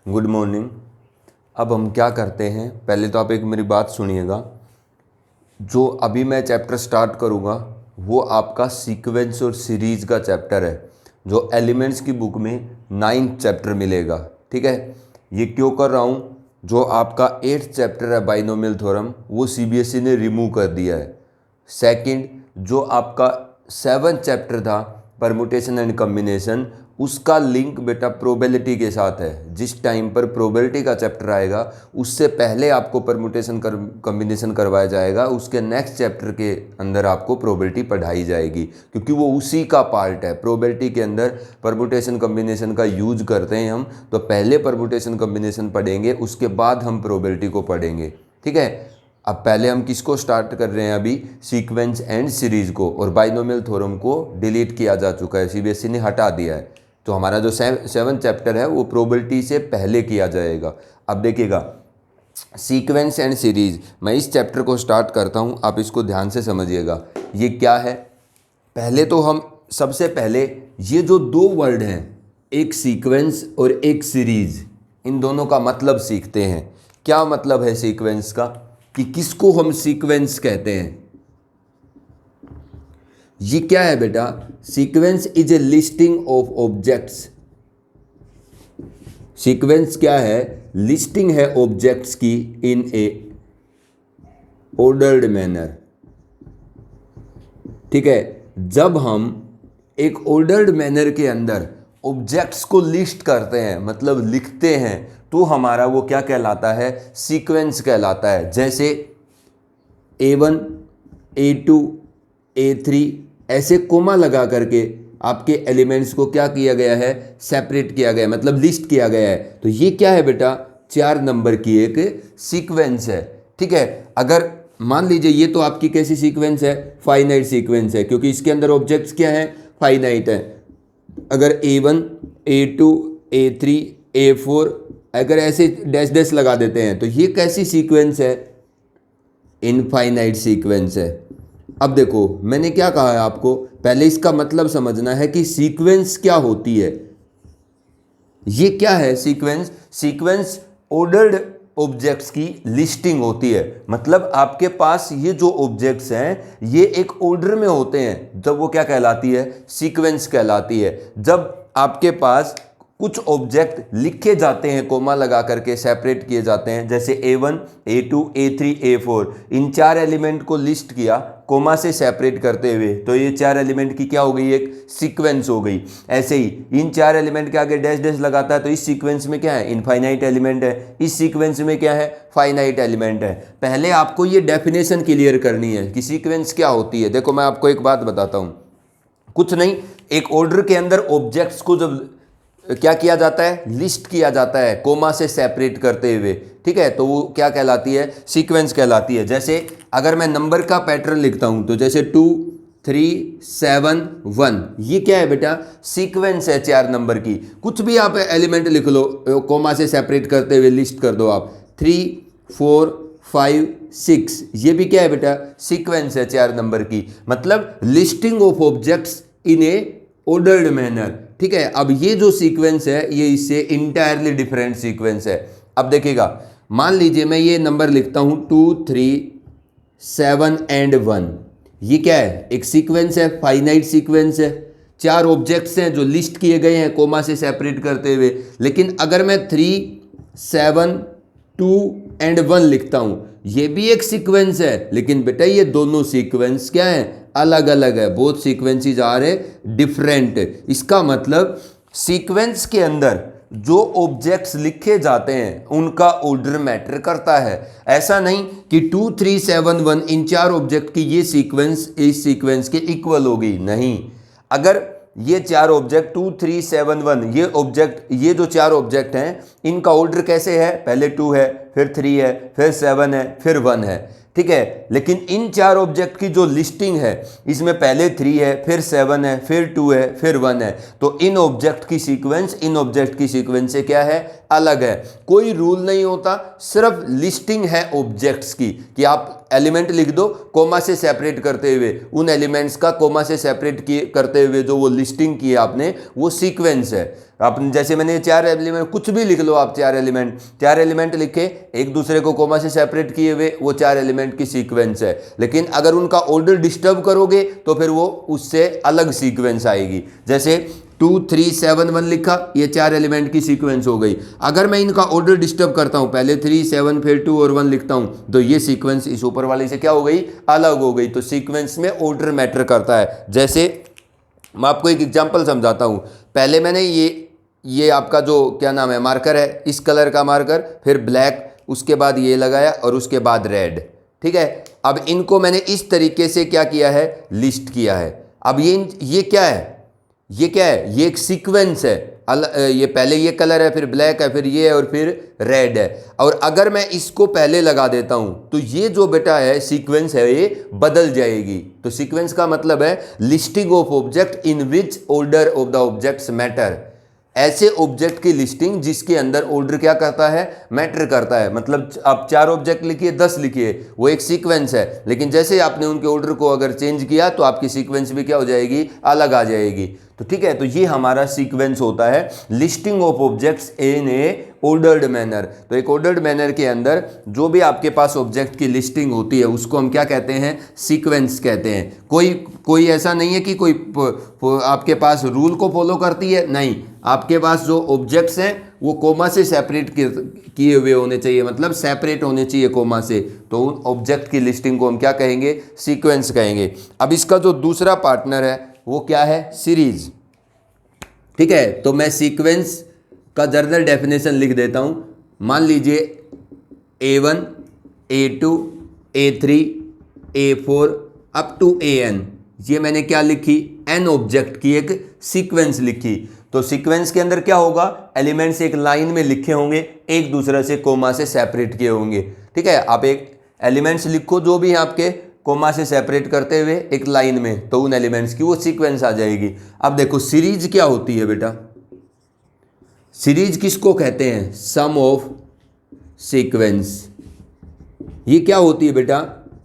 Good morning. अब हम क्या करते हैं, पहले तो आप एक मेरी बात सुनिएगा। जो अभी मैं चैप्टर स्टार्ट करूँगा वो आपका सीक्वेंस और सीरीज़ का चैप्टर है, जो एलिमेंट्स की बुक में 9th चैप्टर मिलेगा। ठीक है, ये क्यों कर रहा हूँ, जो आपका 8th चैप्टर है बाइनोमियल थ्योरम, वो सीबीएसई ने रिमूव कर दिया है। सेकंड, जो आपका 7th चैप्टर था परमुटेशन एंड कम्बिनेशन, उसका लिंक बेटा प्रोबेबिलिटी के साथ है। जिस टाइम पर प्रोबेबिलिटी का चैप्टर आएगा उससे पहले आपको परमुटेशन कम्बिनेशन करवाया जाएगा, उसके नेक्स्ट चैप्टर के अंदर आपको प्रोबेबिलिटी पढ़ाई जाएगी, क्योंकि वो उसी का पार्ट है। प्रोबेबिलिटी के अंदर परमुटेशन कम्बिनेशन का यूज करते हैं हम, तो पहले परमुटेशन कम्बिनेशन पढ़ेंगे, उसके बाद हम प्रोबेबिलिटी को पढ़ेंगे। ठीक है, अब पहले हम किसको स्टार्ट कर रहे हैं, अभी सीक्वेंस एंड सीरीज को, और बाइनोमियल थ्योरम को डिलीट किया जा चुका है, सीबीएसई ने हटा दिया है। तो हमारा जो 7th चैप्टर है वो प्रोबेबिलिटी से पहले किया जाएगा। अब देखिएगा, सीक्वेंस एंड सीरीज, मैं इस चैप्टर को स्टार्ट करता हूँ, आप इसको ध्यान से समझिएगा। ये क्या है, पहले तो हम सबसे पहले ये जो दो वर्ड हैं, एक सीक्वेंस और एक सीरीज, इन दोनों का मतलब सीखते हैं। क्या मतलब है सीक्वेंस का, कि किसको हम सीक्वेंस कहते हैं। ये क्या है बेटा, sequence is a listing of objects. Sequence क्या है, लिस्टिंग है ऑब्जेक्ट्स की इन ए ऑर्डर्ड मैनर। ठीक है, जब हम एक ऑर्डर्ड मैनर के अंदर ऑब्जेक्ट्स को लिस्ट करते हैं, मतलब लिखते हैं, तो हमारा वो क्या कहलाता है, सीक्वेंस कहलाता है। जैसे A1, A2, A3 ऐसे कोमा लगा करके आपके एलिमेंट्स को क्या किया गया है, सेपरेट किया गया है, मतलब लिस्ट किया गया है। तो ये क्या है बेटा, 4 नंबर की एक सीक्वेंस है। ठीक है, अगर मान लीजिए ये तो आपकी कैसी सीक्वेंस है, फाइनाइट सीक्वेंस है, क्योंकि इसके अंदर ऑब्जेक्ट्स क्या है, फाइनाइट है। अगर A1, A2, A3, A4 अगर ऐसे डैश डैश लगा देते हैं तो ये कैसी सीक्वेंस है, इनफाइनाइट सीक्वेंस है। अब देखो मैंने क्या कहा है आपको, पहले इसका मतलब समझना है कि सीक्वेंस क्या होती है। ये क्या है सीक्वेंस, सीक्वेंस ऑर्डर्ड ऑब्जेक्ट्स की लिस्टिंग होती है। मतलब आपके पास ये जो ऑब्जेक्ट्स हैं ये एक ऑर्डर में होते हैं, जब वो क्या कहलाती है, सीक्वेंस कहलाती है। जब आपके पास कुछ ऑब्जेक्ट लिखे जाते हैं, कोमा लगा करके सेपरेट किए जाते हैं, जैसे A1, A2, A3, A4, इन 4 एलिमेंट को लिस्ट किया कोमा से सेपरेट करते हुए, तो ये 4 एलिमेंट की क्या हो गई, एक सीक्वेंस हो गई। ऐसे ही इन 4 एलिमेंट के आगे डैश डैश लगाता है, तो इस सीक्वेंस में क्या है, इनफाइनाइट एलिमेंट है, इस सीक्वेंस में क्या है, फाइनाइट एलिमेंट है। पहले आपको ये डेफिनेशन क्लियर करनी है कि सीक्वेंस क्या होती है। देखो मैं आपको एक बात बताता हूँ, कुछ नहीं, एक ऑर्डर के अंदर ऑब्जेक्ट्स को जब क्या किया जाता है, लिस्ट किया जाता है कोमा से सेपरेट करते हुए, ठीक है, तो वो क्या कहलाती है, सीक्वेंस कहलाती है। जैसे अगर मैं नंबर का पैटर्न लिखता हूं, तो जैसे 2, 3, 7, 1, ये क्या है बेटा, सीक्वेंस है 4 नंबर की। कुछ भी आप एलिमेंट लिख लो, कोमा से सेपरेट करते हुए लिस्ट कर दो आप, 3, 4, 5, 6, ये भी क्या है बेटा, सीक्वेंस है 4 नंबर की। मतलब listing of objects in A ordered manner. ठीक है, अब ये जो सीक्वेंस है ये इससे इंटायरली डिफरेंट सीक्वेंस है। अब देखिएगा, मान लीजिए मैं ये नंबर लिखता हूं 2, 3, 7 एंड 1, ये क्या है, एक सीक्वेंस है, फाइनाइट सीक्वेंस है, 4 ऑब्जेक्ट्स हैं जो लिस्ट किए गए हैं कोमा से सेपरेट करते हुए। लेकिन अगर मैं 3, 7, 2 एंड 1 लिखता हूं, ये भी एक सीक्वेंस है, लेकिन बेटा ये दोनों सीक्वेंस क्या है, अलग अलग है। Both sequences are different. इसका मतलब सीक्वेंस के अंदर जो ऑब्जेक्ट्स लिखे जाते हैं उनका ऑर्डर मैटर करता है। ऐसा नहीं कि 2, 3, 7, 1 इन 4 ऑब्जेक्ट की ये सीक्वेंस इस सीक्वेंस के इक्वल होगी, नहीं। अगर ये 4 ऑब्जेक्ट 2, 3, 7, 1, ये ऑब्जेक्ट, ये जो 4 ऑब्जेक्ट हैं इनका ऑर्डर कैसे है, पहले 2 है, फिर 3 है, फिर 7 है, फिर 1 है। ठीक है, लेकिन इन 4 ऑब्जेक्ट की जो लिस्टिंग है इसमें पहले 3 है, फिर 7 है, फिर 2 है, फिर 1 है। तो इन ऑब्जेक्ट की सीक्वेंस इन ऑब्जेक्ट की सीक्वेंस से क्या है, अलग है। कोई रूल नहीं होता, सिर्फ लिस्टिंग है ऑब्जेक्ट्स की, कि आप एलिमेंट लिख दो कोमा से सेपरेट करते हुए, उन एलिमेंट्स का कोमा से सेपरेट किए करते हुए जो वो लिस्टिंग की है आपने, वो सीक्वेंस है। आप जैसे मैंने चार एलिमेंट, कुछ भी लिख लो आप, चार एलिमेंट लिखे, एक दूसरे को कोमा से सेपरेट किए हुए, वो चार एलिमेंट की सीक्वेंस है। लेकिन अगर उनका ऑर्डर डिस्टर्ब करोगे तो फिर वो उससे अलग सीक्वेंस आएगी। जैसे 2 3 7 1 लिखा, ये चार एलिमेंट की सीक्वेंस हो गई। अगर मैं इनका ऑर्डर डिस्टर्ब करता हूं, पहले 3 7 फिर 2 और 1 लिखता हूं, तो ये सीक्वेंस इस ऊपर वाले से क्या हो गई, अलग हो गई। तो सीक्वेंस में ऑर्डर मैटर करता है। जैसे मैं आपको एक एग्जांपल समझाता हूं। पहले मैंने ये आपका जो क्या नाम है मार्कर है, इस कलर का मार्कर, फिर ब्लैक, उसके बाद ये लगाया और उसके बाद रेड। ठीक है, अब इनको मैंने इस तरीके से क्या किया है, लिस्ट किया है। अब ये क्या है, ये क्या है, ये एक सीक्वेंस है। ये पहले ये कलर है, फिर ब्लैक है, फिर ये है और फिर रेड है। और अगर मैं इसको पहले लगा देता हूं तो ये जो बेटा है सीक्वेंस है, ये बदल जाएगी। तो सीक्वेंस का मतलब है listing of object in which order of the objects matter. ऐसे ऑब्जेक्ट की लिस्टिंग जिसके अंदर ऑर्डर क्या करता है, मैटर करता है। मतलब आप 4 ऑब्जेक्ट लिखिए, 10 लिखिए, वो एक सीक्वेंस है। लेकिन जैसे आपने उनके ऑर्डर को अगर चेंज किया तो आपकी सीक्वेंस भी क्या हो जाएगी, अलग आ जाएगी। तो ठीक है, तो ये हमारा सीक्वेंस होता है listing of objects in A ordered manner. तो एक ऑर्डर्ड मैनर के अंदर जो भी आपके पास ऑब्जेक्ट की लिस्टिंग होती है उसको हम क्या कहते हैं, सीक्वेंस कहते हैं। कोई ऐसा नहीं है कि कोई आपके पास रूल को फॉलो करती है, नहीं। आपके पास जो ऑब्जेक्ट्स हैं वो कोमा से सेपरेट किए हुए होने चाहिए, मतलब सेपरेट होने चाहिए कोमा से। तो उन ऑब्जेक्ट की लिस्टिंग को हम क्या कहेंगे, सीक्वेंस कहेंगे। अब इसका जो दूसरा पार्टनर है वो क्या है, सीरीज। ठीक है, तो मैं सीक्वेंस का जर्नल डेफिनेशन लिख देता हूं। मान लीजिए A1 A2 A3 A4 up to AN, ये मैंने क्या लिखी, N ऑब्जेक्ट की एक सीक्वेंस लिखी। तो सीक्वेंस के अंदर क्या होगा, एलिमेंट्स एक लाइन में लिखे होंगे, एक दूसरे से कोमा से सेपरेट किए होंगे। ठीक है, आप एक एलिमेंट्स लिखो जो भी आपके कोमा से सेपरेट करते हुए एक लाइन में, तो उन एलिमेंट्स की वो सीक्वेंस आ जाएगी। अब देखो सीरीज क्या होती है बेटा, सीरीज किसको कहते हैं, सम ऑफ सीक्वेंस। ये क्या होती है बेटा,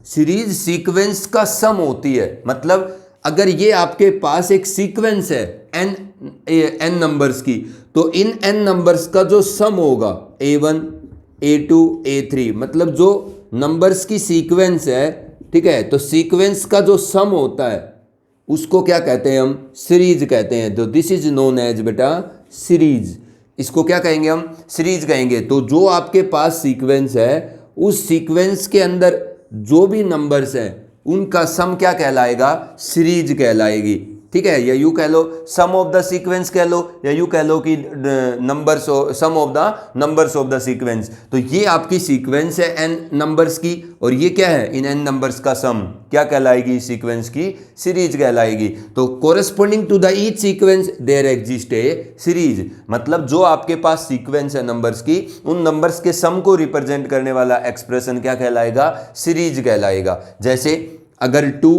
सीरीज सीक्वेंस का सम होती है। मतलब अगर ये आपके पास एक सीक्वेंस है n नंबर्स की, तो इन n नंबर्स का जो सम होगा A1 A2 A3, मतलब जो नंबर्स की सीक्वेंस है, ठीक है, तो सीक्वेंस का जो सम होता है उसको क्या कहते हैं, हम सीरीज कहते हैं। तो दिस इज नोन एज बेटा सीरीज। इसको क्या कहेंगे हम, सीरीज कहेंगे। तो जो आपके पास सीक्वेंस है, उस सीक्वेंस के अंदर जो भी नंबर्स हैं उनका सम क्या कहलाएगा, सीरीज कहलाएगी। ठीक है, या यू कह लो सम ऑफ द सीक्वेंस कह लो, या यू कह लो कि numbers, sum of the numbers of the sequence. तो ये आपकी सीक्वेंस है n नंबर्स की, और ये क्या है, इन n नंबर्स का सम क्या कहलाएगी, सीक्वेंस की सीरीज कहलाएगी। तो corresponding to the each sequence there exist a series. मतलब जो आपके पास सीक्वेंस है नंबर्स की, उन नंबर्स के सम को रिप्रेजेंट करने वाला एक्सप्रेशन क्या कहलाएगा, सीरीज कहलाएगा। जैसे अगर 2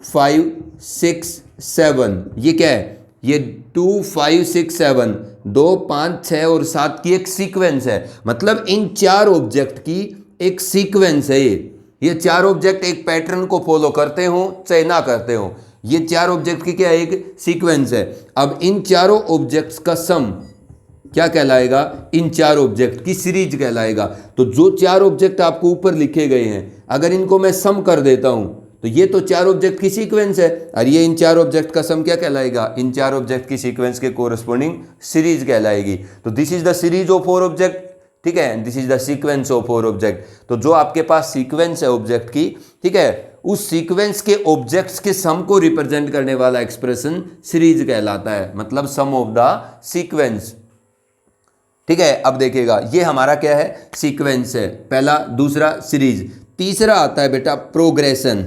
5 6 7, ये क्या है, ये 2 5 6 7 2 5 6 और 7 की एक सीक्वेंस है। मतलब इन 4 ऑब्जेक्ट की एक सीक्वेंस है। ये 4 ऑब्जेक्ट एक पैटर्न को फॉलो करते हो चाहे ना करते हो, ये 4 ऑब्जेक्ट की क्या एक सीक्वेंस है। अब इन चारों ऑब्जेक्ट्स का सम क्या कहलाएगा, इन 4 ऑब्जेक्ट की सीरीज कहलाएगा। तो जो 4 ऑब्जेक्ट आपको ऊपर लिखे गए हैं, अगर इनको मैं सम कर देता हूं तो ये तो 4 ऑब्जेक्ट की सीक्वेंस है, और ये इन 4 ऑब्जेक्ट का सम क्या कहलाएगा, इन 4 ऑब्जेक्ट की सीक्वेंस के कोरस्पोंडिंग सीरीज कहलाएगी। तो this is the series of 4 object. ठीक है, this is the sequence of 4 object. तो जो आपके पास सीक्वेंस है ऑब्जेक्ट की, ठीक है, उस सीक्वेंस के ऑब्जेक्ट्स के सम को रिप्रेजेंट करने वाला एक्सप्रेशन सीरीज कहलाता है, मतलब सम ऑफ द सीक्वेंस। ठीक है, अब देखिएगा ये हमारा क्या है, सीक्वेंस है पहला, दूसरा सीरीज, तीसरा आता है बेटा प्रोग्रेशन,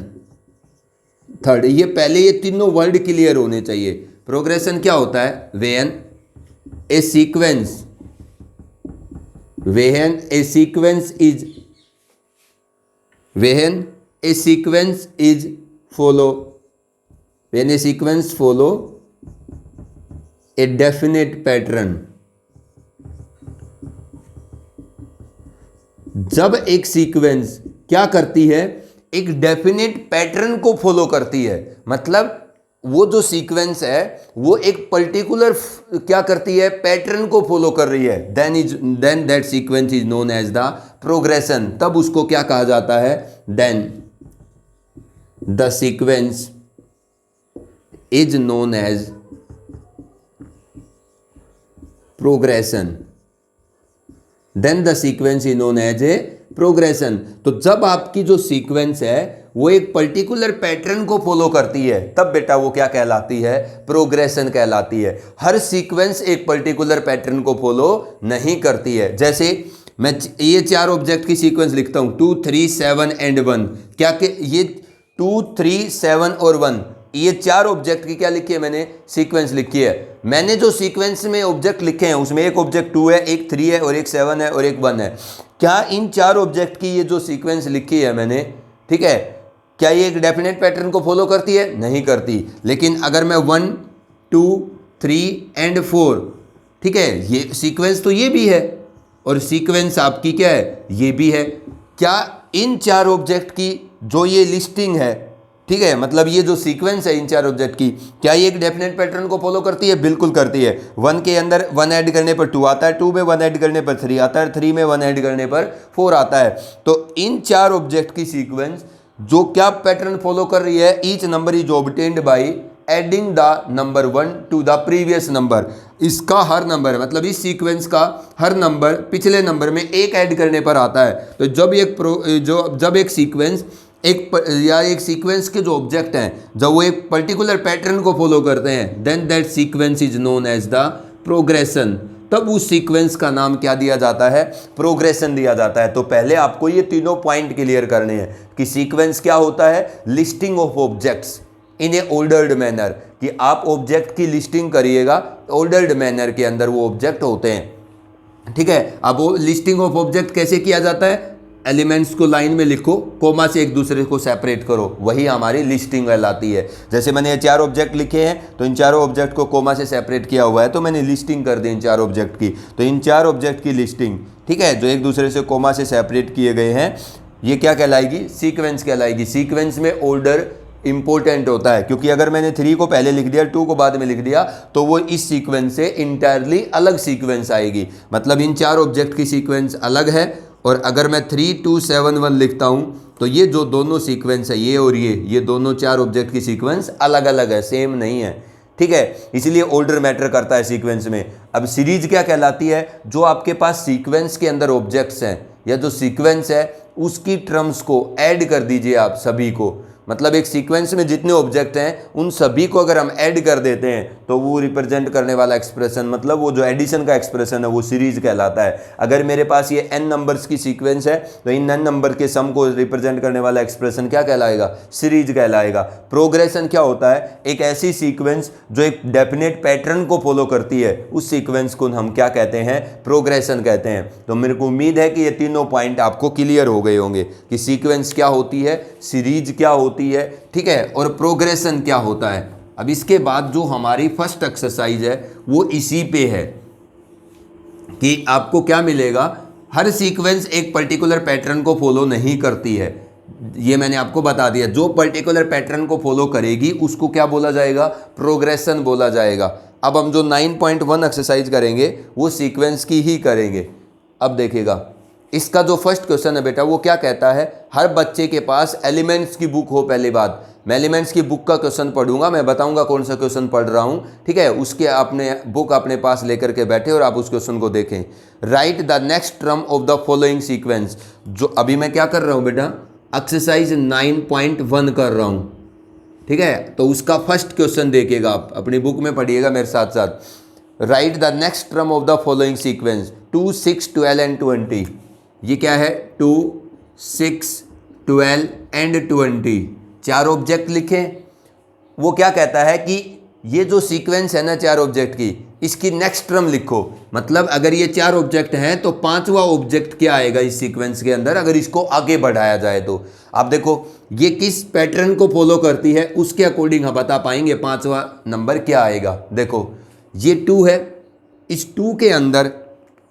थर्ड। ये पहले ये तीनों वर्ड क्लियर होने चाहिए। प्रोग्रेशन क्या होता है, when A sequence follow a definite pattern। जब एक सीक्वेंस क्या करती है, एक डेफिनेट पैटर्न को फॉलो करती है, मतलब वो जो सीक्वेंस है वो एक पर्टिकुलर क्या करती है, पैटर्न को फॉलो कर रही है, then that sequence is known as the progression. तब उसको क्या कहा जाता है, then the sequence is known as progression, then the sequence is known as a progression. तो जब आपकी जो सीक्वेंस है वो एक पर्टिकुलर पैटर्न को फॉलो करती है तब बेटा वो क्या कहलाती है, प्रोग्रेशन कहलाती है। हर सीक्वेंस एक पर्टिकुलर पैटर्न को फॉलो नहीं करती है। जैसे मैं ये 4 ऑब्जेक्ट की सीक्वेंस लिखता हूं 2 3 7 एंड 1, क्या के ये 2 3 7 और 1, ये 4 ऑब्जेक्ट की क्या लिखी है मैंने, सीक्वेंस लिखी है। मैंने जो सीक्वेंस में ऑब्जेक्ट लिखे हैं उसमें एक ऑब्जेक्ट 2 है, एक 3 है और एक 7 है और एक 1 है। क्या इन 4 ऑब्जेक्ट की ये जो सीक्वेंस लिखी है मैंने, ठीक है, क्या ये एक डेफिनेट पैटर्न को फॉलो करती है, नहीं करती। लेकिन अगर मैं 1 2 3 एंड 4, ठीक है, ये सीक्वेंस तो ये भी है और सीक्वेंस आपकी क्या है, ये भी है। क्या इन 4 ऑब्जेक्ट की जो ये लिस्टिंग है, ठीक है, मतलब ये जो सीक्वेंस है इन 4 ऑब्जेक्ट की, क्या ये एक डेफिनेट पैटर्न को फॉलो करती है, बिल्कुल करती है। 1 के अंदर 1 ऐड करने पर 2 आता है, 2 में 1 ऐड करने पर 3 आता है, 3 में 1 ऐड करने पर 4 आता है। तो इन 4 ऑब्जेक्ट की सीक्वेंस जो क्या पैटर्न फॉलो कर रही है, each number is obtained by adding the number 1 to the previous number. इसका हर नंबर, मतलब इस सीक्वेंस का हर नंबर पिछले नंबर में एक ऐड करने पर आता है। तो जब एक सीक्वेंस एक सीक्वेंस के जो ऑब्जेक्ट हैं जब वो एक पर्टिकुलर पैटर्न को फॉलो करते हैं, then that sequence is known as the progression. तब उस सीक्वेंस का नाम क्या दिया जाता है, प्रोग्रेशन दिया जाता है। तो पहले आपको ये तीनों पॉइंट क्लियर करने हैं कि सीक्वेंस क्या होता है, listing of objects in A ordered manner, कि आप ऑब्जेक्ट की लिस्टिंग करिएगा ऑर्डर्ड मैनर के अंदर वो ऑब्जेक्ट होते हैं। ठीक है, अब वो लिस्टिंग ऑफ ऑब्जेक्ट कैसे किया जाता है, एलिमेंट्स को लाइन में लिखो, कोमा से एक दूसरे को सेपरेट करो, वही हमारी लिस्टिंग कहलाती है। जैसे मैंने ये 4 ऑब्जेक्ट लिखे हैं तो इन चारों ऑब्जेक्ट को कोमा से सेपरेट किया हुआ है तो मैंने लिस्टिंग कर दी इन 4 ऑब्जेक्ट की। तो इन 4 ऑब्जेक्ट की लिस्टिंग, ठीक है, जो एक दूसरे से कोमा से सेपरेट किए गए हैं, ये क्या कहलाएगी, सीक्वेंस कहलाएगी। सीक्वेंस में ऑर्डर इंपॉर्टेंट होता है, क्योंकि अगर मैंने 3 को पहले लिख दिया 2 को बाद में लिख दिया तो वो इस सीक्वेंस से इंटायरली अलग सीक्वेंस आएगी। मतलब इन 4 ऑब्जेक्ट की सीक्वेंस अलग है, और अगर मैं 3 2 7 1 लिखता हूँ तो ये जो दोनों सीक्वेंस है, ये और ये दोनों 4 ऑब्जेक्ट की सीक्वेंस अलग अलग है, सेम नहीं है। ठीक है, इसलिए ऑर्डर मैटर करता है सीक्वेंस में। अब सीरीज क्या कहलाती है, जो आपके पास सीक्वेंस के अंदर ऑब्जेक्ट्स हैं या जो सीक्वेंस है उसकी टर्म्स को ऐड कर दीजिए आप सभी को। मतलब एक सीक्वेंस में जितने ऑब्जेक्ट हैं उन सभी को अगर हम ऐड कर देते हैं तो वो रिप्रेजेंट करने वाला एक्सप्रेशन, मतलब वो जो एडिशन का एक्सप्रेशन है वो सीरीज कहलाता है। अगर मेरे पास ये n नंबर्स की सीक्वेंस है तो इन n नंबर के सम को रिप्रेजेंट करने वाला एक्सप्रेशन क्या कहलाएगा, सीरीज कहलाएगा। प्रोग्रेशन क्या होता है, एक ऐसी सीक्वेंस जो एक डेफिनेट पैटर्न को फॉलो करती है, उस सीक्वेंस को हम क्या कहते हैं, प्रोग्रेशन कहते हैं। तो मेरे को उम्मीद है कि ये तीनों पॉइंट आपको क्लियर हो गए होंगे कि सीक्वेंस क्या होती है, सीरीज क्या होती है, ठीक है, और प्रोग्रेशन क्या होता है। अब इसके बाद जो हमारी फर्स्ट एक्सरसाइज है वो इसी पे है कि आपको क्या मिलेगा, हर सीक्वेंस एक पर्टिकुलर पैटर्न को फॉलो नहीं करती है, ये मैंने आपको बता दिया। जो पर्टिकुलर पैटर्न को फॉलो करेगी उसको क्या बोला जाएगा, प्रोग्रेशन बोला जाएगा। अब हम जो 9.1 एक्सरसाइज करेंगे वो सीक्वेंस की ही करेंगे। अब देखिएगा, इसका जो फर्स्ट क्वेश्चन है बेटा वो क्या कहता है, हर बच्चे के पास एलिमेंट्स की बुक हो। पहली बात, मैं एलिमेंट्स की बुक का क्वेश्चन पढ़ूंगा, मैं बताऊंगा कौन सा क्वेश्चन पढ़ रहा हूं, ठीक है, उसके आपने बुक अपने पास लेकर के बैठे और आप उस क्वेश्चन को देखें। Right the next term of the following sequence. जो अभी मैं क्या कर रहा हूं बेटा, एक्सरसाइज 9.1 कर रहा हूं, ठीक है, तो उसका फर्स्ट क्वेश्चन देखिएगा, आप अपनी बुक में पढ़िएगा मेरे साथ साथ। Right the next term of the following sequence 2 6 12 and 20। ये क्या है, 2 6 12 एंड 20, 4 ऑब्जेक्ट लिखें। वो क्या कहता है कि ये जो सीक्वेंस है ना 4 ऑब्जेक्ट की, इसकी नेक्स्ट टर्म लिखो। मतलब अगर ये 4 ऑब्जेक्ट हैं तो 5वां ऑब्जेक्ट क्या आएगा इस सीक्वेंस के अंदर, अगर इसको आगे बढ़ाया जाए तो। आप देखो ये किस पैटर्न को फॉलो करती है उसके अकॉर्डिंग हम बता पाएंगे 5वां नंबर क्या आएगा। देखो ये 2 है, इस 2 के अंदर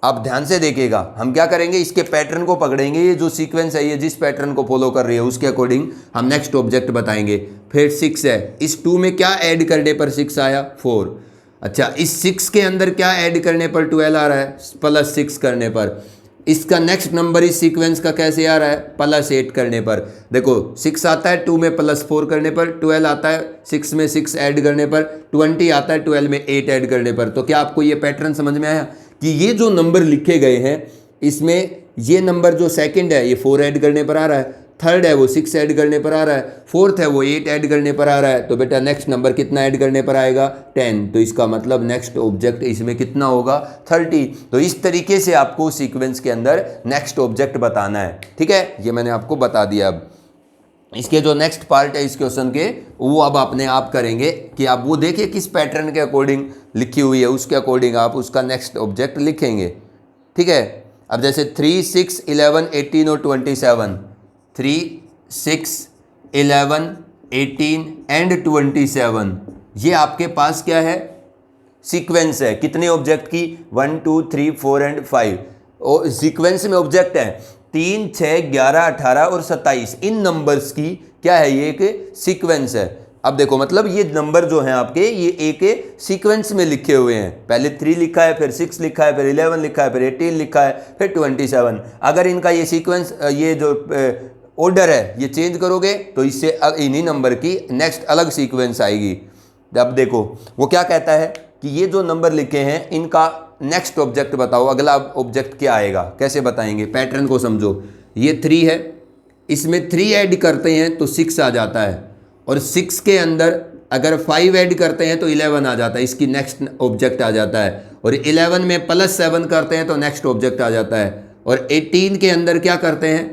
आप ध्यान से देखिएगा, हम क्या करेंगे, इसके पैटर्न को पकड़ेंगे, ये जो सीक्वेंस है ये जिस पैटर्न को फॉलो कर रही है उसके अकॉर्डिंग हम नेक्स्ट ऑब्जेक्ट बताएंगे। फिर 6 है, इस 2 में क्या ऐड करने पर 6 आया, 4। अच्छा, इस 6 के अंदर क्या ऐड करने पर 12 आ रहा है, +6 करने पर। इसका नेक्स्ट नंबर इस सीक्वेंस का कैसे आ रहा है, +8 करने पर। देखो 6 आता है 2 में +4 करने पर, 12 आता है 6 में 6 ऐड करने पर, 20 आता है 12 में 8 ऐड करने पर। तो क्या आपको ये पैटर्न समझ में आया कि ये जो नंबर लिखे गए हैं इसमें ये नंबर जो सेकंड है ये 4 ऐड करने पर आ रहा है, थर्ड है वो 6 ऐड करने पर आ रहा है, फोर्थ है वो 8 ऐड करने पर आ रहा है। तो बेटा नेक्स्ट नंबर कितना ऐड करने पर आएगा, 10। तो इसका मतलब नेक्स्ट ऑब्जेक्ट इसमें कितना होगा, 30। तो इस तरीके से आपको सीक्वेंस के अंदर नेक्स्ट ऑब्जेक्ट बताना है। ठीक है, ये मैंने आपको बता दिया। अब इसके जो नेक्स्ट पार्ट है इस क्वेश्चन के वो अब अपने आप करेंगे कि आप वो देखिए किस पैटर्न के अकॉर्डिंग लिखी हुई है, उसके अकॉर्डिंग आप उसका नेक्स्ट ऑब्जेक्ट लिखेंगे। ठीक है, अब जैसे 3, 6, 11, 18 और 27, 3, 6, 11, 18 एंड 27, ये आपके पास क्या है, सीक्वेंस है कितने ऑब्जेक्ट की, 1, 2, 3, 4 एंड 5। और सीक्वेंस में ऑब्जेक्ट है 3, 6, 11, 18 और 27। इन नंबर्स की क्या है, ये एक सीक्वेंस है। अब देखो मतलब ये नंबर जो हैं आपके ये एक सीक्वेंस में लिखे हुए हैं, पहले 3 लिखा है, फिर 6 लिखा है, फिर 11 लिखा है, फिर 18 लिखा है, फिर 27। अगर इनका ये सीक्वेंस ये जो ऑर्डर है ये चेंज करोगे तो इससे इन्हीं नंबर की नेक्स्ट अलग सीक्वेंस आएगी। अब देखो वो क्या कहता है कि ये जो नंबर लिखे हैं इनका नेक्स्ट ऑब्जेक्ट बताओ, अगला ऑब्जेक्ट क्या आएगा, कैसे बताएंगे, पैटर्न को समझो। ये 3 है, इसमें 3 ऐड करते हैं तो 6 आ जाता है, और 6 के अंदर अगर 5 ऐड करते हैं तो 11 आ जाता है, इसकी नेक्स्ट ऑब्जेक्ट आ जाता है। और 11 में +7 करते हैं तो नेक्स्ट ऑब्जेक्ट आ जाता है। और 18 के अंदर क्या करते हैं,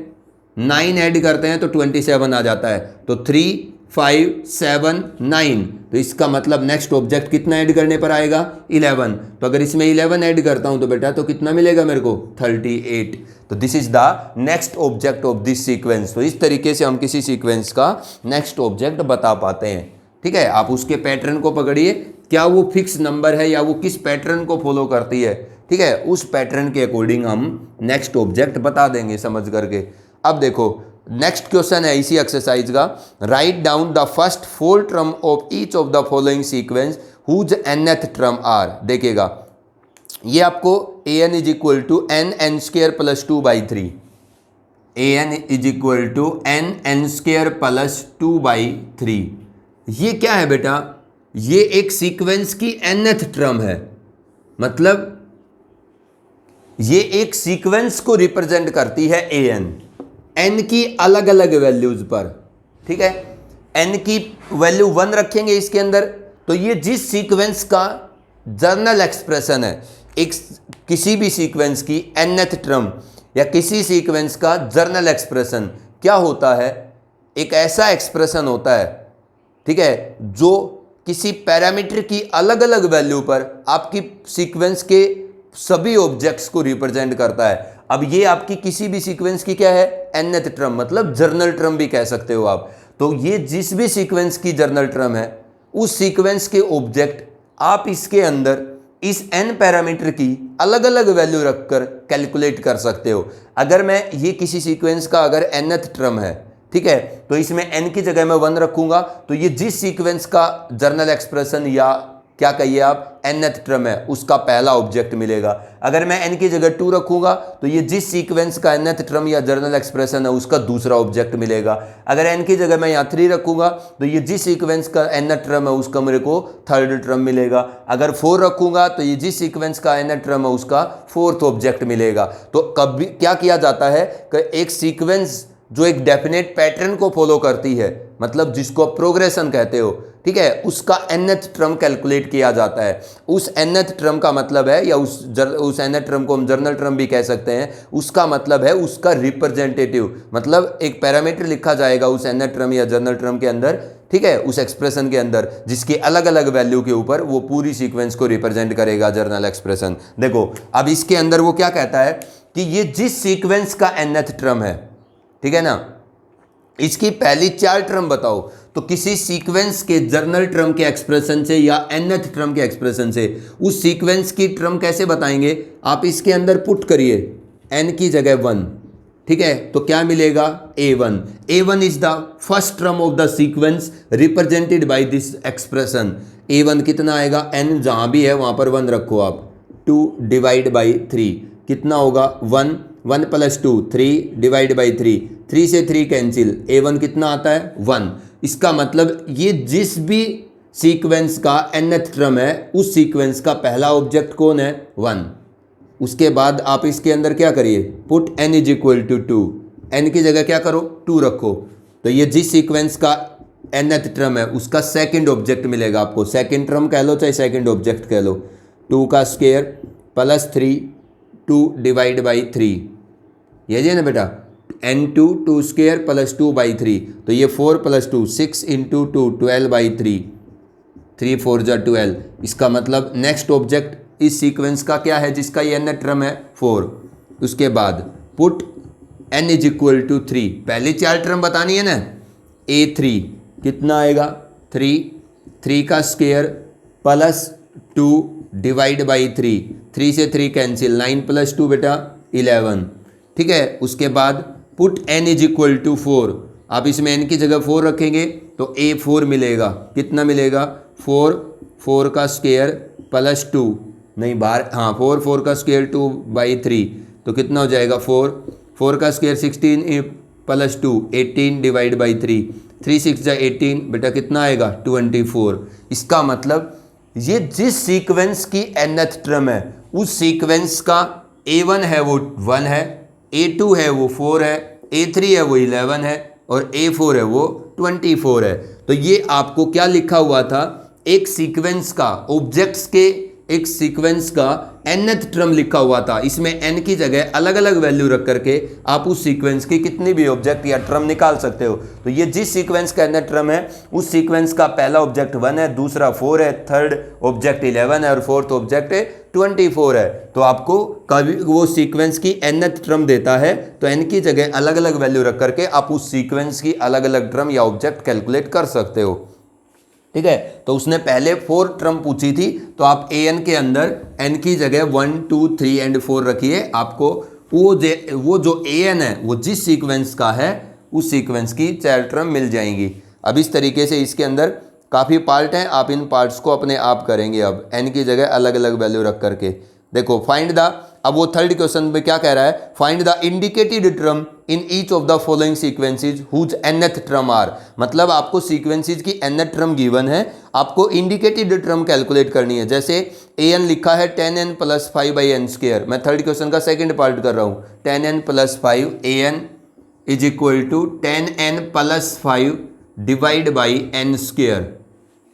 9 ऐड करते हैं तो 27 आ जाता है। तो 3, 5, 7, 9, तो इसका मतलब नेक्स्ट ऑब्जेक्ट कितना ऐड करने पर आएगा, 11। तो अगर इसमें 11 ऐड करता हूं तो बेटा तो कितना मिलेगा मेरे को, 38। तो this is the next object of this sequence. तो इस तरीके से हम किसी सीक्वेंस का नेक्स्ट ऑब्जेक्ट बता पाते हैं। ठीक है, आप उसके पैटर्न को पकड़िए, क्या वो फिक्स नंबर है या वो किस पैटर्न को फॉलो करती है। ठीक है, उस पैटर्न के अकॉर्डिंग हम नेक्स्ट ऑब्जेक्ट बता देंगे समझ करके। अब देखो नेक्स्ट क्वेश्चन है इसी एक्सरसाइज का, write down the first 4 term of each of the following sequence whose nth term are. देखिएगा ये आपको an is equal to n square plus 2/3, an is equal to n square plus 2/3। ये क्या है बेटा, ये एक सीक्वेंस की nth टर्म है, मतलब ये एक सीक्वेंस को रिप्रेजेंट करती है n की अलग अलग वैल्यूज पर। ठीक है, n की वैल्यू 1 रखेंगे इसके अंदर, तो ये जिस सीक्वेंस का जर्नल एक्सप्रेशन है, एक किसी भी सीक्वेंस की nth टर्म या किसी सीक्वेंस का जर्नल एक्सप्रेशन क्या होता है, एक ऐसा एक्सप्रेशन होता है, ठीक है, जो किसी पैरामीटर की अलग अलग वैल्यू पर आपकी सीक्वेंस के सभी ऑब्जेक्ट्स को रिप्रेजेंट करता है। अब ये आपकी किसी भी सीक्वेंस की क्या है, nth टर्म, मतलब जर्नल टर्म भी कह सकते हो आप। तो ये जिस भी सीक्वेंस की जर्नल टर्म है उस सीक्वेंस के ऑब्जेक्ट आप इसके अंदर इस n पैरामीटर की अलग अलग वैल्यू रखकर कैलकुलेट कर सकते हो। अगर मैं ये किसी सीक्वेंस का अगर nth टर्म है, ठीक है, तो इसमें n की जगह मैं 1 रखूंगा, तो ये जिस सीक्वेंस का जर्नल एक्सप्रेशन या क्या कहिए आप nth टर्म है उसका पहला ऑब्जेक्ट मिलेगा। अगर मैं n की जगह 2 रखूंगा तो ये जिस सीक्वेंस का nth टर्म या जर्नल एक्सप्रेशन है उसका दूसरा ऑब्जेक्ट मिलेगा। अगर n की जगह मैं यहाँ 3 रखूंगा तो ये जिस सीक्वेंस का nth टर्म है उसका मेरे को थर्ड टर्म मिलेगा। अगर 4 रखूंगा तो ये जिस सीक्वेंस का nth टर्म है उसका फोर्थ ऑब्जेक्ट मिलेगा। तो कभी क्या किया जाता है कि एक सीक्वेंस जो एक डेफिनेट पैटर्न को फॉलो करती है, मतलब जिसको प्रोग्रेशन कहते हो, ठीक है, उसका nth टर्म कैलकुलेट किया जाता है। उस nth टर्म का मतलब है, या उस nth टर्म को हम जर्नल टर्म भी कह सकते हैं, उसका मतलब है उसका रिप्रेजेंटेटिव, मतलब एक पैरामीटर लिखा जाएगा उस nth टर्म या जर्नल टर्म के अंदर, ठीक है, उस एक्सप्रेशन के अंदर, जिसकी अलग अलग वैल्यू के ऊपर वो पूरी सीक्वेंस को रिप्रेजेंट करेगा जर्नल एक्सप्रेशन। देखो अब इसके अंदर वो क्या कहता है कि ये जिस सीक्वेंस का nth टर्म है, ठीक है ना, इसकी पहली 4 टर्म बताओ। तो किसी सीक्वेंस के जर्नल टर्म के एक्सप्रेशन से या nth टर्म के एक्सप्रेशन से उस सीक्वेंस की टर्म कैसे बताएंगे, आप इसके अंदर पुट करिए n की जगह 1, ठीक है, तो क्या मिलेगा a1। a1 is the first term of the sequence represented by this expression. a1 कितना आएगा, n जहां भी है वहां पर 1 रखो आप, 2 डिवाइड बाई 3 कितना होगा 1, 1 प्लस 2 3 डिवाइड बाई 3, 3 से 3 कैंसिल, a1 कितना आता है 1। इसका मतलब ये जिस भी सीक्वेंस का nth टर्म है उस सीक्वेंस का पहला ऑब्जेक्ट कौन है 1। उसके बाद आप इसके अंदर क्या करिए, put n is equal to 2, n की जगह क्या करो 2 रखो, तो ये जिस सीक्वेंस का nth टर्म है उसका सेकंड ऑब्जेक्ट मिलेगा आपको, सेकंड टर्म कह लो चाहे सेकंड ऑब्जेक्ट कह लो, 2 का स्क्वायर प्लस 3 2 डिवाइड बाई 3, ये है ना बेटा, n2 2 स्क्वायर प्लस 2 बाई 3, तो ये 4 प्लस 2 6 इंटू 2 12 बाई 3, 3 4 जा 12। इसका मतलब नेक्स्ट ऑब्जेक्ट इस सीक्वेंस का क्या है जिसका ये nth टर्म है 4। उसके बाद put n is equal to 3, पहली 4 टर्म बतानी है ना, a3 कितना आएगा 3, 3 का स्क्वायर प्लस 2 डिवाइड बाई 3, 3 से 3 कैंसिल, 9 प्लस 2 बेटा 11, ठीक है। उसके बाद put n is equal to 4, आप इसमें n की जगह 4 रखेंगे तो a4 मिलेगा, कितना मिलेगा 4, 4 का स्क्वायर प्लस 2, नहीं बाहर, हाँ 4 4 का स्क्वायर 2 बाई 3, तो कितना हो जाएगा 4, 4 का स्क्वायर 16 प्लस 2 18 डिवाइड बाई 3, 3 6 जा 18 बेटा कितना आएगा 24। इसका मतलब ये जिस सीक्वेंस की nth टर्म है उस सीक्वेंस का a1 है वो 1 है, a2 है वो 4 है, a3 है वो 11 है और a4 है वो 24 है। तो ये आपको क्या लिखा हुआ था, एक सीक्वेंस का ऑब्जेक्ट्स के एक सीक्वेंस का nth टर्म लिखा हुआ था, इसमें n की जगह अलग अलग वैल्यू रख करके आप उस सीक्वेंस की कितनी भी ऑब्जेक्ट या टर्म निकाल सकते हो। तो ये जिस सीक्वेंस का nth टर्म है उस सीक्वेंस का पहला ऑब्जेक्ट 1 है, दूसरा 4 है, थर्ड ऑब्जेक्ट 11 है और फोर्थ ऑब्जेक्ट 24 है। तो आपको कभी वो सीक्वेंस की nth टर्म देता है तो n की जगह अलग अलग वैल्यू रख करके आप उस सीक्वेंस की अलग अलग टर्म या ऑब्जेक्ट कैलकुलेट कर सकते हो, ठीक है। तो उसने पहले 4 टर्म पूछी थी, तो आप an के अंदर n की जगह 1 2 3 एंड 4 रखिए, आपको वो जो an है वो जिस सीक्वेंस का है उस सीक्वेंस की 4 टर्म मिल जाएंगी। अब इस तरीके से इसके अंदर काफ़ी पार्ट हैं, आप इन पार्ट्स को अपने आप करेंगे। अब n की जगह अलग अलग वैल्यू रख करके देखो फाइंड द, अब वो थर्ड क्वेश्चन में क्या कह रहा है, find the indicated term in each of the following sequences whose nth term are. मतलब आपको सीक्वेंसेज की nth टर्म गिवन है, आपको इंडिकेटेड टर्म कैलकुलेट करनी है। जैसे an लिखा है 10n plus 5 by N square, मैं थर्ड क्वेश्चन का सेकंड पार्ट कर रहा हूँ, 10n plus 5 an is equal to 10n plus 5 divide by N square,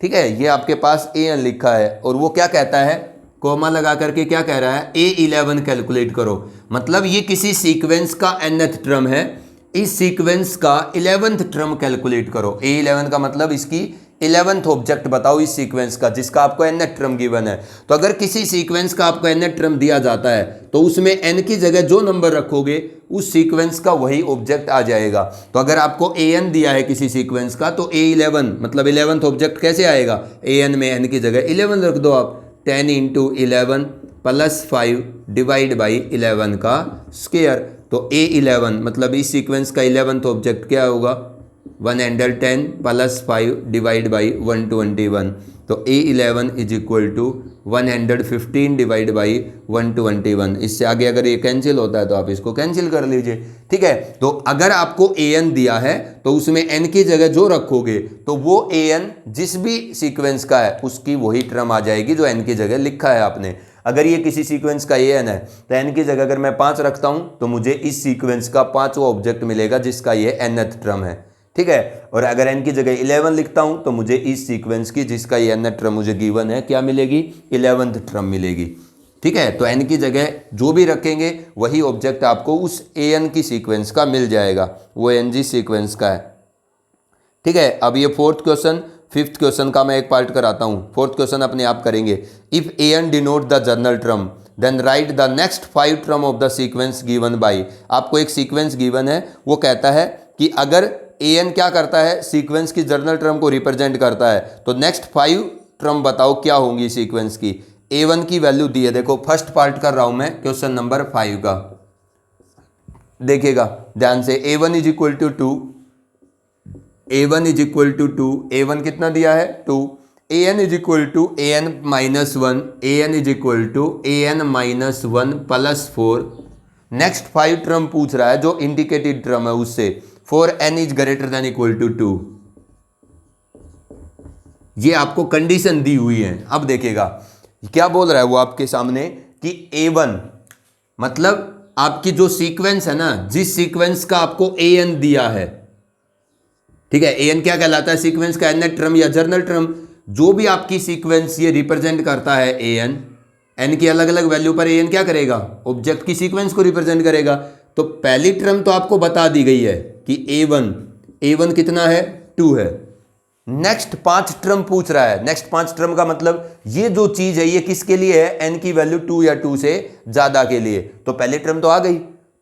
ठीक है। ये आपके पास an लिखा है और वो क्या कहता है, कोमा लगा करके क्या कह रहा है, a11 कैलकुलेट करो। मतलब ये किसी सीक्वेंस का nth टर्म है, इस सीक्वेंस का 11th टर्म कैलकुलेट करो। a11 का मतलब इसकी 11th ऑब्जेक्ट बताओ इस सीक्वेंस का जिसका आपको nth टर्म गिवन है। तो अगर किसी सीक्वेंस का आपको nth टर्म दिया जाता है तो उसमें n की जगह जो नंबर रखोगे उस सीक्वेंस का वही ऑब्जेक्ट आ जाएगा। तो अगर आपको an दिया है किसी सीक्वेंस का तो a11 मतलब 11th ऑब्जेक्ट कैसे आएगा, an में n की जगह 11 रख दो आप, 10 इंटू 11 प्लस 5 डिवाइड बाई 11 का स्क्वायर। तो a11 मतलब इस सीक्वेंस का 11th ऑब्जेक्ट क्या होगा 110 प्लस 5 डिवाइड बाई 121, तो a11 is equal to 115 divide by 121। इससे आगे अगर ये कैंसिल होता है तो आप इसको कैंसिल कर लीजिए, ठीक है। तो अगर आपको an दिया है तो उसमें n की जगह जो रखोगे तो वो an जिस भी सीक्वेंस का है उसकी वही टर्म आ जाएगी जो n की जगह लिखा है आपने। अगर ये किसी सीक्वेंस का an है तो n की जगह अगर मैं 5 रखता हूं तो मुझे इस सीक्वेंस का 5वां ऑब्जेक्ट मिलेगा जिसका ये nth टर्म है, ठीक है। और अगर n की जगह 11 लिखता हूं तो मुझे इस सीक्वेंस की जिसका ये nth टर्म मुझे गिवन है क्या मिलेगी, 11th टर्म मिलेगी, ठीक है। तो n की जगह जो भी रखेंगे वही ऑब्जेक्ट आपको उस an की सीक्वेंस का मिल जाएगा, वो ng सीक्वेंस का है, ठीक है। अब ये फोर्थ क्वेश्चन, फिफ्थ क्वेश्चन का मैं एक पार्ट कराता हूँ। फोर्थ क्वेश्चन अपने आप करेंगे। If an denote the general term then write the next 5 term of the sequence given by. आपको एक सीक्वेंस गिवन है, वो कहता है कि अगर an क्या करता है, सीक्वेंस की जर्नल टर्म को रिप्रेजेंट करता है। तो नेक्स्ट 5 टर्म बताओ क्या होंगी सीक्वेंस की। a1 की वैल्यू दी है, देखो फर्स्ट पार्ट कर रहा हूं मैं क्वेश्चन नंबर 5 का, देखिएगा ध्यान से। a1 is equal to 2, a1 is equal to 2, a1 कितना दिया है 2, an is equal to an minus 1, an is equal to an minus 1 plus 4। Next 5 term पूछ रहा है जो इंडिकेटेड टर्म है उससे, for n is greater than equal to 2। ये आपको कंडीशन दी हुई है। अब देखिएगा क्या बोल रहा है वो आपके सामने कि a1 मतलब आपकी जो सीक्वेंस है ना, जिस सीक्वेंस का आपको an दिया है, ठीक है, an क्या कहलाता है, सीक्वेंस का nth टर्म या जर्नल टर्म। जो भी आपकी सीक्वेंस ये रिप्रेजेंट करता है n की अलग अलग वैल्यू पर an क्या करेगा, ऑब्जेक्ट की सीक्वेंस को रिप्रेजेंट करेगा। तो पहली टर्म तो आपको बता दी गई है कि a1 कितना है 2 है। नेक्स्ट 5 टर्म पूछ रहा है, नेक्स्ट 5 टर्म का मतलब ये जो चीज है ये किसके लिए है, n की वैल्यू 2 या 2 से ज्यादा के लिए। तो पहली टर्म तो आ गई,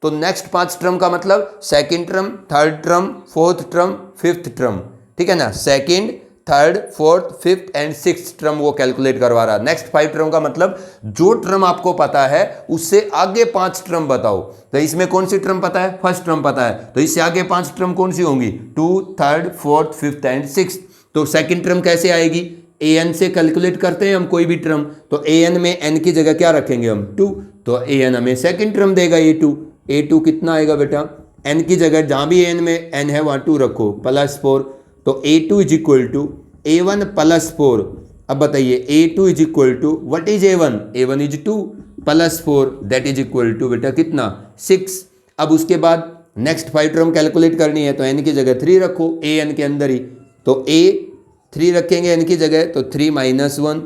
तो नेक्स्ट 5 टर्म का मतलब second term, third term, fourth term, fifth term, ठीक है ना। Second, third, fourth, fifth and sixth term वो कैलकुलेट करवा रहा है। नेक्स्ट 5 टर्म का मतलब जो टर्म आपको पता है उससे आगे 5 टर्म बताओ। तो इसमें कौन सी टर्म पता है, फर्स्ट टर्म पता है, तो इससे आगे 5 टर्म कौन सी होंगी, 2, third, fourth, fifth and sixth. तो सेकंड टर्म कैसे आएगी, an से कैलकुलेट करते हैं हम कोई भी टर्म, तो an में n की जगह क्या रखेंगे हम 2, तो an हमें सेकंड टर्म देगा a2 कितना आएगा बेटा, n की जगह जहां भी n में n है वहां 2 रखो, प्लस 4। तो a2 is equal to a1 plus 4। अब बताइए a2 is equal to what is a1 is 2 plus 4 that is equal to बेटा कितना 6। अब उसके बाद नेक्स्ट 5 टर्म कैलकुलेट करनी है, तो n की जगह 3 रखो an के अंदर ही, तो a 3 रखेंगे n की जगह, तो 3 माइनस 1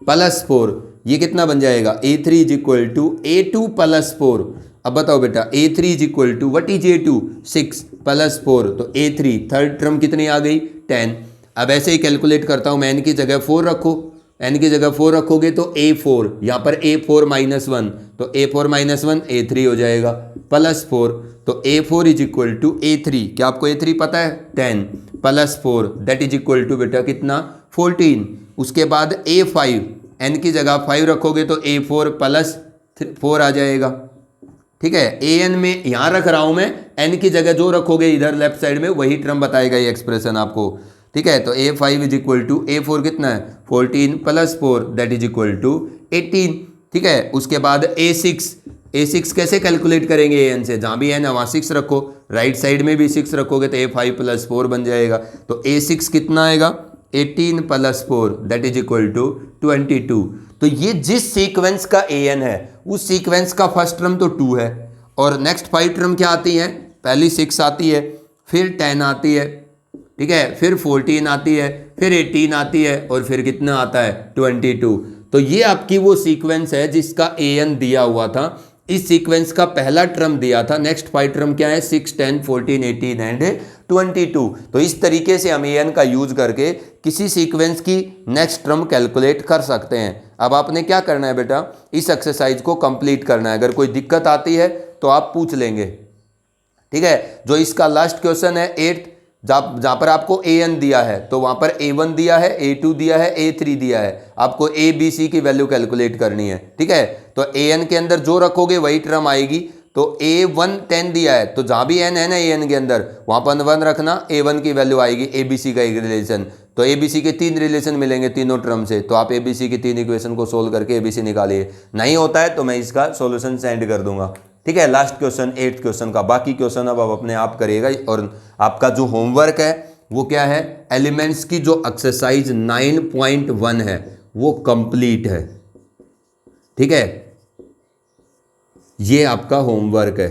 प्लस 4, ये कितना बन जाएगा, a3 is equal to a2 plus 4। अब बताओ बेटा a3 is equal to what is a2 6 plus 4, तो a3 थर्ड टर्म कितनी आ गई 10। अब ऐसे ही कैलकुलेट करता हूं मैं, n की जगह 4 रखो, n की जगह 4 रखोगे तो a4, यहां पर a4 माइनस 1, तो a4 माइनस 1 a3 हो जाएगा प्लस 4। तो a4 is equal to a3, क्या आपको a3 पता है 10 plus 4 that is equal to बेटा कितना 14। उसके बाद a5, n की जगह 5 रखोगे तो a4 प्लस 4 आ जाएगा, ठीक है। an में यहां रख रहा हूं मैं, n की जगह जो रखोगे इधर लेफ्ट साइड में वही टर्म बताएगा ये एक्सप्रेशन आपको, ठीक है। तो a5 is equal to a4 कितना है 14 plus 4 that is equal to 18, ठीक है। उसके बाद a6 कैसे कैलकुलेट करेंगे an से, जहां भी n है वहां 6 रखो, राइट साइड में भी 6 रखोगे तो a5 प्लस 4 बन जाएगा। तो a6 कितना आएगा 18 plus 4 that is equal to 22। तो ये जिस सीक्वेंस का an है उस सीक्वेंस का फर्स्ट टर्म तो 2 है, और नेक्स्ट 5 टर्म क्या आती है, पहली 6 आती है, फिर 10 आती है, ठीक है, फिर 14 आती है, फिर 18 आती है, और फिर कितना आता है 22। तो ये आपकी वो सीक्वेंस है जिसका an दिया हुआ था। इस सीक्वेंस का पहला टर्म दिया था, नेक्स्ट 5 टर्म क्या है 6, 10, 14, 18 एंड 22। तो इस तरीके से हम an का यूज करके किसी सीक्वेंस की नेक्स्ट टर्म कैलकुलेट कर सकते हैं। अब आपने क्या करना है बेटा, इस एक्सरसाइज को कंप्लीट करना है। अगर कोई दिक्कत आती है तो आप पूछ लेंगे, ठीक है। जो इसका लास्ट क्वेश्चन है 8th, जहां पर आपको an दिया है तो वहां पर a1 दिया है, a2 दिया है, a3 दिया है, आपको a b c की वैल्यू कैलकुलेट करनी है, ठीक है। तो an के अंदर जो रखोगे वही टर्म आएगी। तो a1 10 दिया है, तो जहां भी n है ना an के अंदर वहां पर 1 रखना, a1 की वैल्यू आएगी abc का एक रिलेशन। तो abc के 3 रिलेशन मिलेंगे तीनों टर्म से, तो आप abc की 3 इक्वेशन को सोल्व करके abc निकालिए। नहीं होता है तो मैं इसका सॉल्यूशन सेंड कर दूंगा, ठीक है। लास्ट क्वेश्चन 8th क्वेश्चन का, बाकी क्वेश्चन अब आप अपने आप करिएगा। और आपका जो होमवर्क है वो क्या है, एलिमेंट्स की जो एक्सरसाइज 9.1 है वो कंप्लीट है, ठीक है। ये आपका होमवर्क है।